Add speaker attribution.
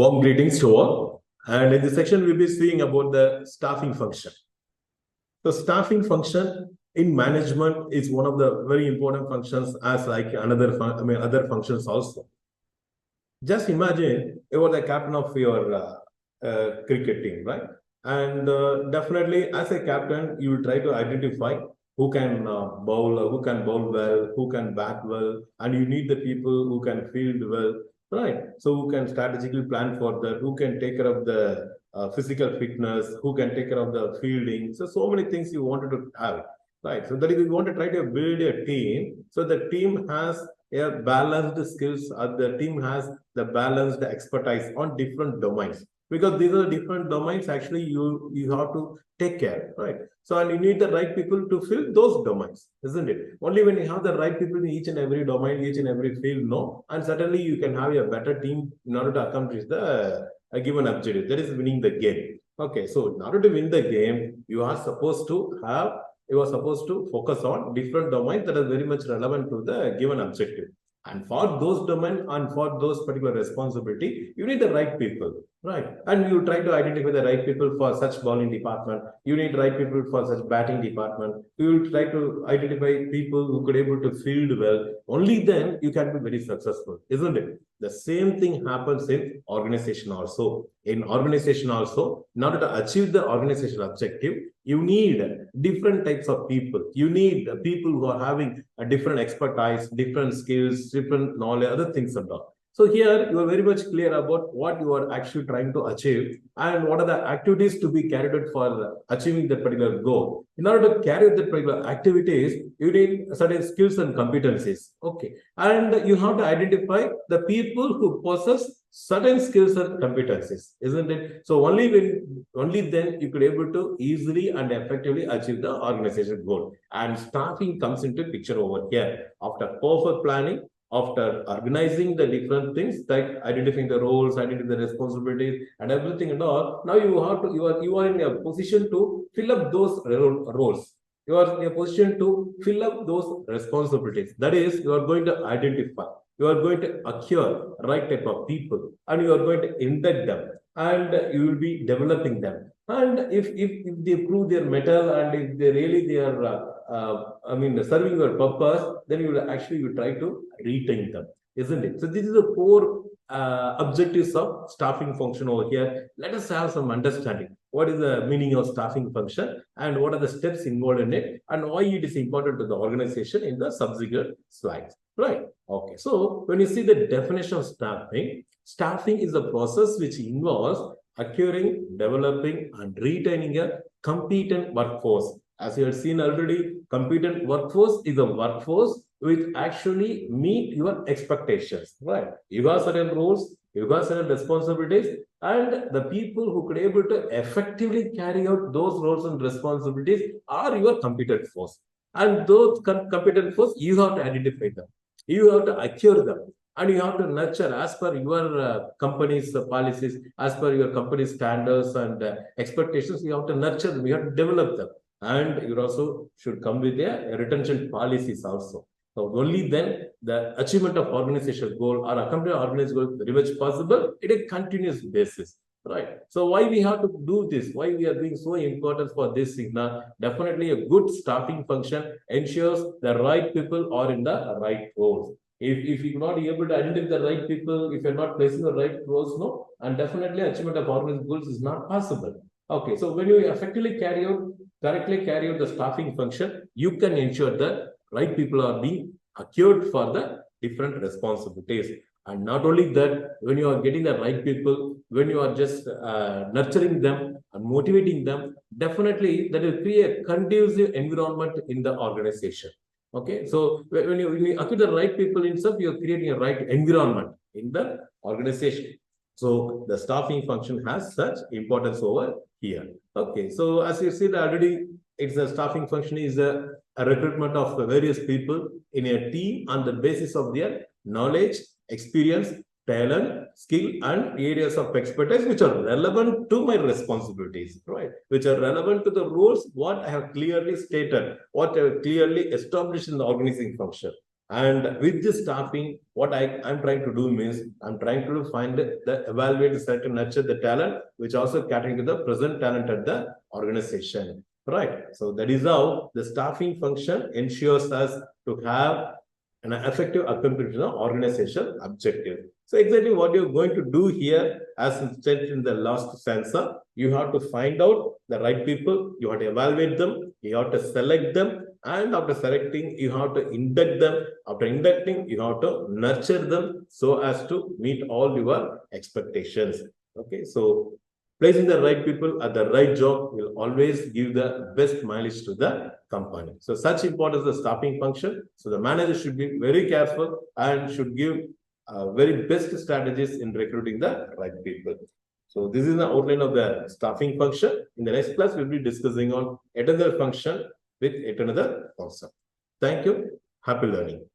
Speaker 1: Warm greetings to all. And in this section, we'll be seeing about the staffing function. The staffing function in management is one of the very important functions as like other functions also. Just imagine you are the captain of your cricket team, right? And definitely as a captain, you will try to identify who can bowl well, who can bat well, and you need the people who can field well, right? So who can strategically plan for that, who can take care of the physical fitness, who can take care of the fielding. So many things you wanted to have, right? So that if you want to try to build a team, so the team has a balanced skills, the team has the balanced expertise on different domains. Because these are different domains, actually, you have to take care, right? So, and you need the right people to fill those domains, isn't it? Only when you have the right people in each and every domain, each and every field, no, and certainly you can have a better team in order to accomplish the a given objective. That is winning the game. Okay, so in order to win the game, you are supposed to focus on different domains that are very much relevant to the given objective. And for those domains and for those particular responsibility, you need the right people, right? And you try to identify the right people for such bowling department. You need right people for such batting department. You will try to identify people who could able to field well. Only then you can be very successful, isn't it? The same thing happens in organization also. In organization also, in order to achieve the organizational objective, you need different types of people. You need people who are having a different expertise, different skills, different knowledge, other things and all. So here you are very much clear about what you are actually trying to achieve and what are the activities to be carried out for achieving that particular goal. In order to carry out that particular activities, you need certain skills and competencies. Okay. And you have to identify the people who possess certain skills and competencies, isn't it? So only then you could able to easily and effectively achieve the organization goal. And staffing comes into picture over here. After perfect planning, after organizing the different things like identifying the roles, identifying the responsibilities and everything and all, now you are in a position to fill up those roles. You are in a position to fill up those responsibilities. That is, you are going to identify, you are going to acquire right type of people, and you are going to embed them, and you will be developing them. And if they prove their mettle, and if they are serving your purpose, then you will try to retain them, isn't it? So this is the core objectives of staffing function over here. Let us have some understanding. What is the meaning of staffing function and what are the steps involved in it and why it is important to the organization in the subsequent slides, right? Okay, so when you see the definition of staffing is a process which involves acquiring, developing and retaining a competent workforce. As you have seen already, competent workforce is a workforce which actually meet your expectations, right? You got certain roles, you got certain responsibilities, and the people who could able to effectively carry out those roles and responsibilities are your competent force. And those competent force, you have to identify them. You have to acquire them. And you have to nurture as per your company's policies, as per your company's standards and expectations. You have to nurture them, you have to develop them. And you also should come with a retention policies also. So only then the achievement of organizational goal or accompanying organizational goal is very much possible in a continuous basis, right? So why we have to do this? Why we are doing so important for this signal? Definitely a good staffing function ensures the right people are in the right roles. If you're not able to identify the right people, if you're not placing the right roles, no, and definitely achievement of organizational goals is not possible. Okay, so when you effectively correctly carry out the staffing function, you can ensure that right people are being acquired for the different responsibilities. And not only that, when you are getting the right people, when you are just nurturing them and motivating them, definitely that will create a conducive environment in the organization. Okay, so when you acquire the right people itself, you are creating a right environment in the organization. So the staffing function has such importance over here. Okay, so as you see already, it's a staffing function is a recruitment of various people in a team on the basis of their knowledge, experience, talent, skill, and areas of expertise which are relevant to my responsibilities, right? Which are relevant to the roles, what I have clearly stated, what I have clearly established in the organizing function. And with this staffing, what I'm trying to do means I'm trying to find the evaluate, select, and nurture the talent, which also catering to the present talent at the organization. Right. So that is how the staffing function ensures us to have an effective accomplishment to the organization objective. So exactly what you're going to do here, as stated in the last stanza, you have to find out the right people, you have to evaluate them, you have to select them, and after selecting, you have to induct them. After inducting, you have to nurture them so as to meet all your expectations. Okay, so placing the right people at the right job will always give the best mileage to the company. So such importance the staffing function. So the manager should be very careful and should give very best strategies in recruiting the right people. So this is the outline of the staffing function. In the next class, we'll be discussing on yet another function with yet another concept. Thank you. Happy learning.